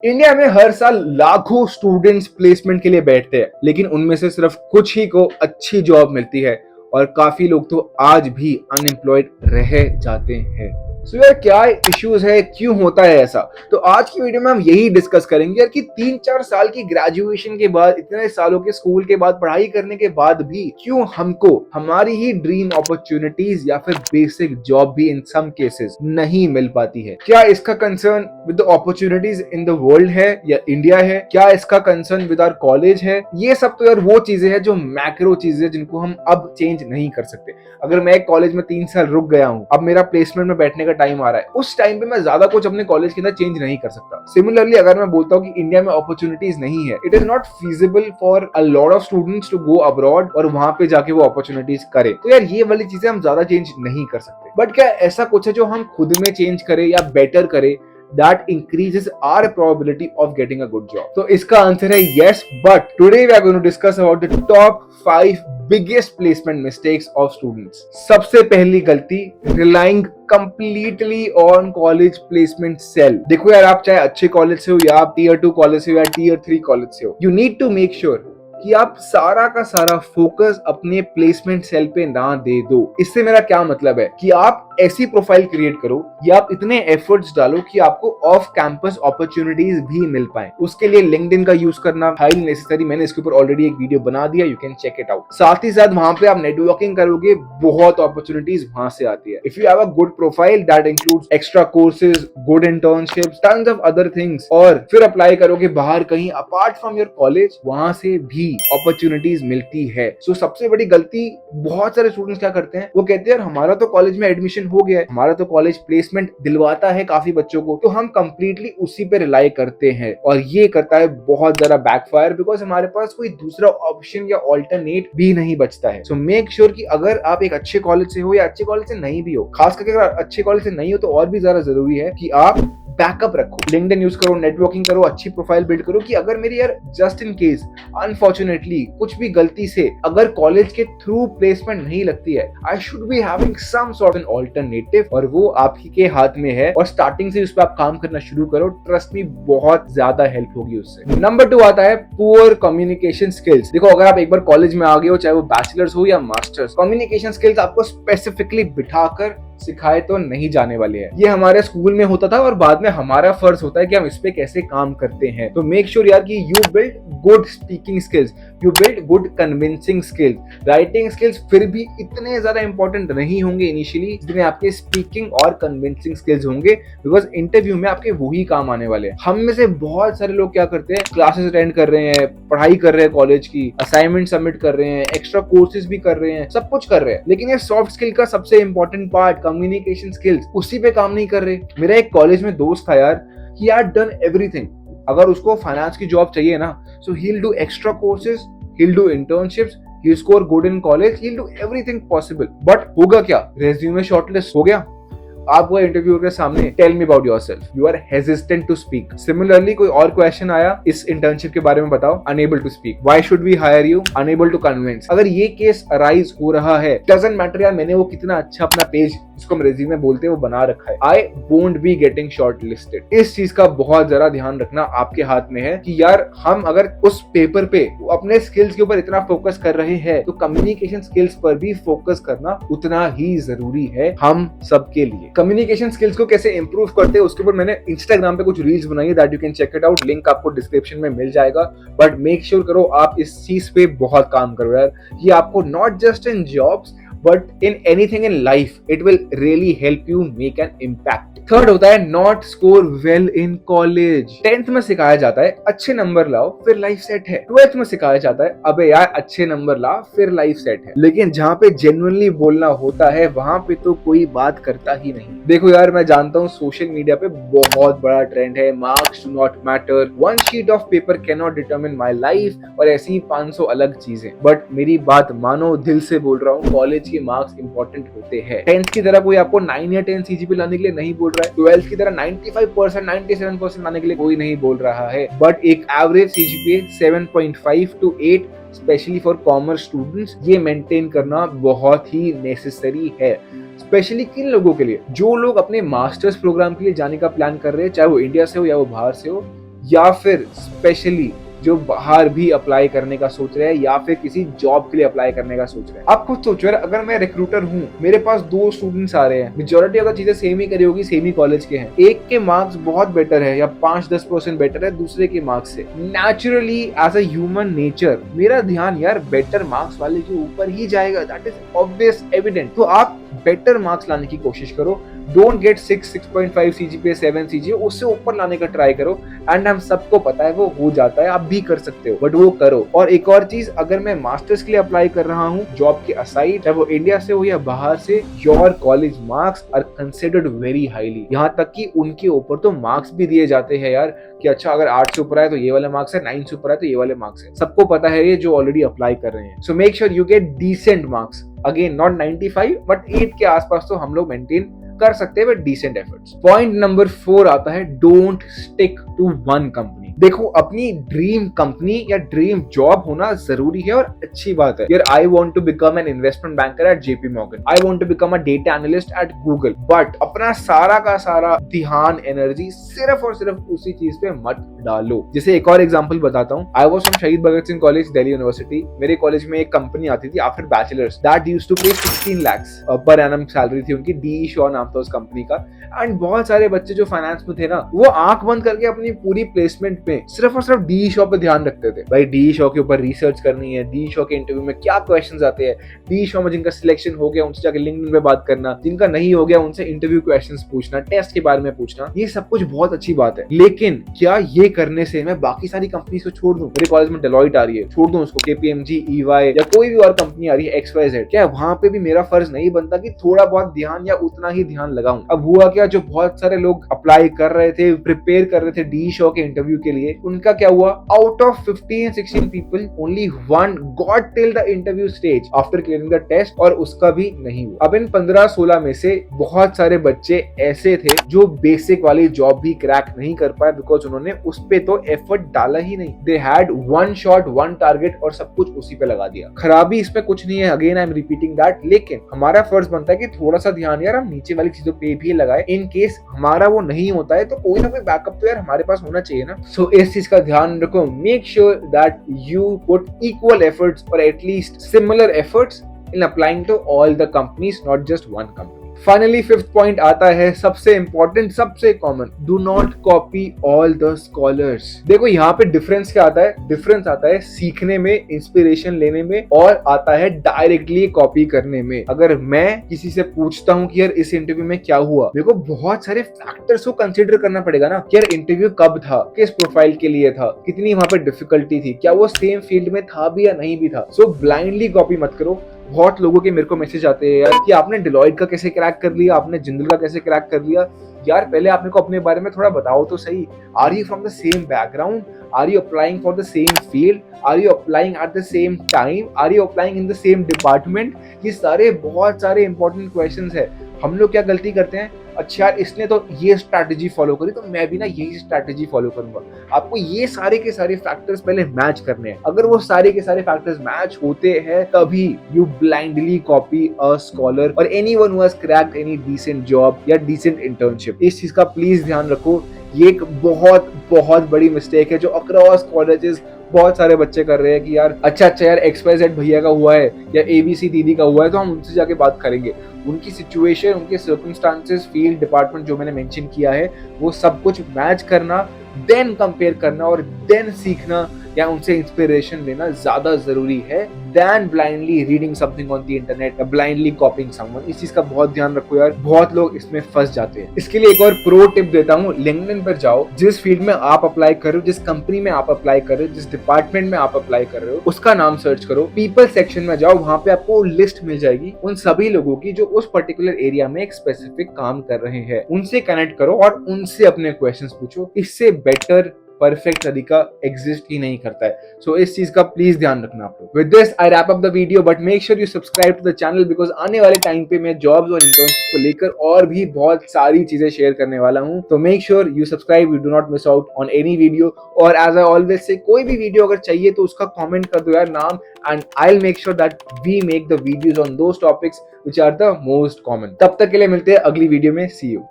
India में हर साल लाखों स्टूडेंट्स प्लेसमेंट के लिए बैठते हैं, लेकिन उनमें से सिर्फ कुछ ही को अच्छी जॉब मिलती है और काफी लोग तो आज भी अनएम्प्लॉयड रह जाते हैं। सो यार, क्या इश्यूज है, क्यों होता है ऐसा? तो आज की वीडियो में हम यही डिस्कस करेंगे यार कि 3-4 साल की ग्रेजुएशन के बाद, इतने सालों के स्कूल के बाद, पढ़ाई करने के बाद भी क्यों हमको हमारी ही ड्रीम अपॉर्चुनिटीज या फिर बेसिक जॉब भी इन सम केसेस नहीं मिल पाती है। क्या इसका concern with the opportunities in the world है या इंडिया है? क्या इसका कंसर्न विद आवर कॉलेज है? ये सब तो यार वो चीजें हैं जो मैक्रो चीजें हैं जिनको हम अब चेंज नहीं कर सकते। अगर मैं एक कॉलेज में 3 साल रुक गया हूं, अब मेरा प्लेसमेंट में बैठने का टाइम आ रहा है, उस टाइम पे मैं ज्यादा कुछ अपने कॉलेज के अंदर चेंज नहीं कर सकता। सिमिलरली अगर मैं बोलता हूँ कि इंडिया में अपॉर्चुनिटीज नहीं है, it is not feasible for a lot of students to go abroad और वहां पे जाके वो अपॉर्चुनिटीज करे, तो यार ये वाली चीजें हम ज्यादा चेंज नहीं कर सकते। बट क्या ऐसा कुछ है जो हम खुद में चेंज करें या बेटर करें that increases our probability of getting a good job? तो इसका आंसर है yes, but today we are going to discuss about the top 5 biggest placement mistakes of students. सबसे पहली गलती, relying completely on college placement cell. देखो यार, आप चाहे अच्छे कॉलेज से हो या आप tier 2 कॉलेज से हो या tier 3 कॉलेज से हो, you need to make sure कि आप सारा का सारा फोकस अपने प्लेसमेंट सेल पे ना दे दो। इससे मेरा क्या मतलब है कि आप ऐसी प्रोफाइल क्रिएट करो या आप इतने एफर्ट्स डालो कि आपको ऑफ कैंपस अपॉर्चुनिटीज भी मिल पाए। उसके लिए लिंक्डइन का यूज करना हाईली नेसेसरी। मैंने इसके ऊपर ऑलरेडी एक वीडियो बना दिया, you can check it out. साथ ही साथ वहां पे आप नेटवर्किंग करोगे, बहुत अपॉर्चुनिटीज वहां से आती है। If you have a good profile that includes extra courses, good internships, tons of other things, और फिर अप्लाई करोगे बाहर कहीं अपार्ट फ्रॉम योर कॉलेज, वहां से भी अपॉर्चुनिटीज मिलती है। सो सबसे बड़ी गलती बहुत सारे स्टूडेंट्स क्या करते हैं, वो कहते हैं यार हमारा तो कॉलेज में एडमिशन हो गया है, हमारा तो कॉलेज प्लेसमेंट दिलवाता है काफी बच्चों को, तो हम कंप्लीटली उसी पे रिलाई करते हैं और ये करता है बहुत ज्यादा बैकफायर, बिकॉज हमारे पास कोई दूसरा ऑप्शन या ऑल्टरनेट भी नहीं बचता है। सो मेक श्योर कि अगर आप एक अच्छे कॉलेज से हो या अच्छे कॉलेज से नहीं भी हो, खास करके अगर अच्छे कॉलेज से नहीं हो तो और भी ज्यादा जरूरी है कि आप बैकअप रखो। लिंक्डइन यूज करो, नेटवर्किंग करो, अच्छी प्रोफाइल बिल्ड करो कि अगर मेरी यार जस्ट इन केस अनफॉर्चुनेटली कुछ भी गलती से अगर कॉलेज के थ्रू प्लेसमेंट नहीं लगती है, I should be having some sort an alternative, और वो आपकी के हाथ में है और स्टार्टिंग से उस पर आप काम करना शुरू करो। ट्रस्ट मी, बहुत ज्यादा हेल्प होगी उससे। नंबर 2 आता है पुअर कम्युनिकेशन स्किल्स। देखो, अगर आप एक बार कॉलेज में आ गए हो, चाहे वो बैचलर्स हो या मास्टर्स, कम्युनिकेशन स्किल्स आपको स्पेसिफिकली बिठाकर सिखाए तो नहीं जाने वाले हैं। ये हमारे स्कूल में होता था और बाद में हमारा फर्ज होता है कि हम इस पे कैसे काम करते हैं। तो मेक श्योर यार कि you build good speaking skills, you build good convincing skills. Writing skills फिर भी इतने ज्यादा इंपॉर्टेंट नहीं होंगे इनिशियली जितने आपके स्पीकिंग और कन्विंसिंग स्किल्स होंगे, बिकॉज इंटरव्यू में आपके वही काम आने वाले हैं। हम में से बहुत सारे लोग क्या करते हैं, क्लासेस अटेंड कर रहे हैं, पढ़ाई कर रहे हैं, कॉलेज की असाइनमेंट सबमिट कर रहे हैं, एक्स्ट्रा कोर्सेज भी कर रहे हैं, सब कुछ कर रहे हैं, लेकिन ये सॉफ्ट स्किल का सबसे इंपॉर्टेंट पार्ट कम्युनिकेशन स्किल्स, उसी पे काम नहीं कर रहे। मेरा एक कॉलेज में दोस्त था यार, ही हैड डन एवरीथिंग। अगर उसको फाइनेंस की जॉब चाहिए ना, so he will do extra courses, he will do internships, he will score good in college, he'll do everything possible, but होगा क्या? resume shortlist हो गया, आप वो इंटरव्यूअर के सामने tell me about yourself, you are hesitant to speak. Similarly कोई और क्वेश्चन आया, इस इंटर्नशिप के बारे में बताओ, unable to speak, why should we hire you, unable to convince. अगर ये केस अराइज हो रहा है, डजंट मैटर यार मैंने वो कितना अच्छा अपना पेज, जिसको हम रेज्यूमे बोलते हैं, वो बना रखा है, I won't be getting shortlisted. इस चीज का बहुत जरा ध्यान रखना आपके हाथ में है कि यार हम अगर उस पेपर पे अपने स्किल्स के ऊपर इतना फोकस कर रहे हैं, तो कम्युनिकेशन स्किल्स पर भी फोकस करना उतना ही जरूरी है हम सबके लिए। कम्युनिकेशन स्किल्स को कैसे इंप्रूव करते हैं उसके ऊपर मैंने इंस्टाग्राम पे कुछ रील्स बनाई है, that you can check it out, link आपको डिस्क्रिप्शन में मिल जाएगा। बट मेक श्योर करो आप इस चीज पे बहुत काम करो यार, ये आपको not just in jobs but in anything in life it will really help you make an impact. Third होता है not score well in college. 10th में सिखाया जाता है अच्छे नंबर लाओ फिर लाइफ सेट है। 12th में सिखाया जाता है अबे यार अच्छे नंबर ला फिर लाइफ सेट है। लेकिन जहाँ पे जेन्युइनली बोलना होता है वहां पे तो कोई बात करता ही नहीं। देखो यार, मैं जानता हूँ सोशल मीडिया पे बहुत बड़ा ट्रेंड है, marks do not matter, one sheet of paper can not determine my life, और ऐसी 500 अलग चीजें। बट मेरी बात मानो, दिल से बोल रहा हूँ, कॉलेज के मार्क्स इंपॉर्टेंट होते हैं। 10th की तरह कोई आपको 9 या 10 सीजीपी लाने के लिए नहीं बोल रहा है, 12th की तरह 95% 97% लाने के लिए कोई नहीं बोल रहा है, बट एक average CGPA 7.5 to 8 specially for commerce students, ये मेंटेन करना बहुत ही नेसेसरी है। स्पेशली किन लोगों के लिए, जो लोग अपने मास्टर्स प्रोग्राम के लिए जाने का प्लान कर रहे हैं, चाहे वो इंडिया से हो या वो बाहर से हो, या फिर स्पेशली जो बाहर भी अप्लाई करने का सोच रहे हैं या फिर किसी जॉब के लिए अप्लाई करने का सोच रहे हैं। आप खुद सोचो यार, अगर मैं रिक्रूटर हूँ, मेरे पास 2 स्टूडेंट्स आ रहे हैं, मेजोरिटी अगर चीजें सेम ही करी होगी, सेम ही कॉलेज के हैं, एक के मार्क्स बहुत बेटर है या 5-10% बेटर है दूसरे के मार्क्स से, naturally as a human nature मेरा ध्यान यार बेटर मार्क्स वाले के ऊपर ही जाएगा। That is obvious evident. तो आप बेटर मार्क्स लाने की कोशिश करो। डोंट गेट 6.5 CGPA 7 CGPA, उससे ऊपर लाने का ट्राई करो। एंड हम सबको पता है वो हो जाता है, आप भी कर सकते हो, बट वो करो। और एक और चीज, अगर मैं मास्टर्स के लिए अप्लाई कर रहा हूँ जॉब के असाइड, चाहे वो इंडिया से हो या बाहर से, your college marks are considered very highly. यहाँ तक कि उनके ऊपर तो मार्क्स भी दिए जाते हैं यार, कि अच्छा अगर 8 से ऊपर आए तो ये वाले मार्क्स है, 9 से ऊपर आए तो ये वाले मार्क्स है। सबको पता है ये, जो ऑलरेडी अप्लाई कर रहे हैं। So make sure you get decent marks. Again not 95 but 8 के आसपास तो हम लोग मेंटेन कर सकते हैं with decent efforts. Point number 4 आता है, don't stick to one company. देखो, अपनी ड्रीम कंपनी या ड्रीम जॉब होना जरूरी है और अच्छी बात है यार। I want to become an investment banker at JP Morgan, I want to become a data analyst at Google, but अपना सारा का सारा ध्यान, एनर्जी सिर्फ और सिर्फ उसी चीज पे मत डालो। जैसे एक और एग्जांपल बताता हूँ। आई was from Shaheed Bhagat Singh college, Delhi university. मेरे कॉलेज में एक कंपनी आती थी after bachelors, that used to pay 16 lakhs per annum salary थी उनकी। DE Shaw नाम था उस कंपनी का। एंड बहुत सारे बच्चे जो फाइनेंस में थे ना, वो आंख बंद करके अपनी पूरी प्लेसमेंट में सिर्फ और सिर्फ DE Shaw पे ध्यान रखते थे। भाई DE Shaw के ऊपर रिसर्च करनी है, DE Shaw के इंटरव्यू में क्या क्वेश्चंस आते हैं, DE Shaw में जिनका सिलेक्शन हो गया उनसे जाके लिंक्डइन पे बात करना, जिनका नहीं हो गया उनसे इंटरव्यू क्वेश्चंस पूछना, टेस्ट के बारे में पूछना, ये सब कुछ बहुत अच्छी बात है। लेकिन क्या ये करने से मैं बाकी सारी कंपनी को छोड़ दूं? मेरे कॉलेज में डेलॉइट आ रही है, छोड़ दूं उसको? KPMG, EY या कोई भी और कंपनी आ रही है XYZ, क्या वहां पे भी मेरा फर्ज नहीं बनता कि थोड़ा बहुत ध्यान या उतना ही ध्यान लगाऊं? अब हुआ क्या, जो बहुत सारे लोग अप्लाई कर रहे थे, प्रिपेयर कर रहे थे DE Shaw के इंटरव्यू के लिए, उनका क्या हुआ? Out of 15-16 people only 1 got till the interview stage after clearing the test, और उसका भी नहीं हुआ। अब इन 15-16 में से बहुत सारे बच्चे ऐसे थे जो बेसिक वाली जॉब भी क्रैक नहीं कर पाए, बिकॉज उन्होंने उस पे तो एफर्ट डाला ही नहीं। दे हैड 1 शॉट 1 टारगेट और सब कुछ उसी पे लगा दिया। खराबी इसमें कुछ नहीं है, again I am repeating that, लेकिन हमारा फर्ज बनता है कि थोड़ा सा ध्यान यार हम नीचे वाली चीजों पे भी लगाए। इन केस हमारा वो नहीं होता है तो कोई ना कोई बैकअप तो यार हमारे पास होना चाहिए ना। सो इस चीज का ध्यान रखो। Make sure that you put equal efforts और at least similar efforts in applying to all the companies, not just one company. Finally 5th point आता है, सबसे इंपॉर्टेंट, सबसे common, do not copy all the scholars. देखो यहाँ पे difference क्या आता है? डिफरेंस आता है सीखने में, इंस्पिरेशन लेने में, और आता है डायरेक्टली कॉपी करने में। अगर मैं किसी से पूछता हूँ कि यार इस इंटरव्यू में क्या हुआ, मेरे को बहुत सारे फैक्टर्स को कंसिडर करना पड़ेगा ना, कि यार इंटरव्यू कब था, किस प्रोफाइल के लिए था, कितनी वहां पे डिफिकल्टी थी, क्या वो सेम फील्ड में था भी या नहीं भी था। सो ब्लाइंडली कॉपी मत करो। बहुत लोगों के मेरे को मैसेज आते हैं यार कि आपने डिलॉयट का कैसे क्रैक कर लिया, आपने जिंदल का कैसे क्रैक कर लिया। यार पहले आप मेरे को अपने बारे में थोड़ा बताओ तो सही। Are you from the same background? Are you applying for the same field? Are you applying at the same time? Are you applying in the same department? ये सारे बहुत सारे इंपॉर्टेंट क्वेश्चंस है। हम लोग क्या गलती करते हैं, अच्छा यार इसने तो ये स्ट्रैटेजी फॉलो करी तो मैं भी ना यही स्ट्रैटेजी फॉलो करूंगा। आपको ये सारे के सारे फैक्टर्स पहले मैच करने हैं। अगर वो सारे के सारे फैक्टर्स मैच होते हैं तभी you blindly copy a scholar और anyone who has cracked any decent job या डिसेंट इंटर्नशिप। इस चीज का प्लीज ध्यान रखो। ये एक बहुत बहुत बड़ी मिस्टेक है जो अक्रॉस कॉलेजेस बहुत सारे बच्चे कर रहे हैं कि यार अच्छा यार XYZ भैया का हुआ है या ABC दीदी का हुआ है तो हम उनसे जाके बात करेंगे। उनकी सिचुएशन, उनके सर्कमस्टांसेस, फील्ड, डिपार्टमेंट जो मैंने मेंशन किया है वो सब कुछ मैच करना, देन कंपेयर करना और देन सीखना या उनसे इंस्पिरेशन लेना ज्यादा जरूरी है then blindly reading something on the internet या ब्लाइंडली कॉपिंग समवन। इस चीज का बहुत ध्यान रखो यार, बहुत लोग इसमें फंस जाते हैं। इसके लिए एक और प्रो टिप देता हूँ, लिंक्डइन पर जाओ, जिस फील्ड में आप अप्लाई कर रहे हो, जिस कंपनी में आप अप्लाई कर रहे हो, जिस डिपार्टमेंट में आप अप्लाई कर रहे हो, उसका नाम सर्च करो, पीपल सेक्शन में जाओ, वहां पे आपको लिस्ट मिल जाएगी उन सभी लोगों की जो उस पर्टिकुलर एरिया में एक स्पेसिफिक काम कर रहे हैं। उनसे कनेक्ट करो और उनसे अपने क्वेश्चंस पूछो। इससे बेटर परफेक्ट तरीका एग्जिस्ट ही नहीं करता है। सो इस चीज का प्लीज ध्यान रखना आप लोग। With this I wrap up the video, but make sure you subscribe to the channel because आने वाले टाइम पे मैं जॉब्स और इंटर्नशिप को लेकर और भी बहुत सारी चीजें शेयर करने वाला हूं। तो make sure you subscribe, you do not miss out on any video. और एज आई ऑलवेज से, कोई भी वीडियो अगर चाहिए तो उसका कॉमेंट कर दो यार नाम, and I will make sure that we make the videos on those topics which are the most common. तब तक के लिए मिलते हैं अगली वीडियो में। See you.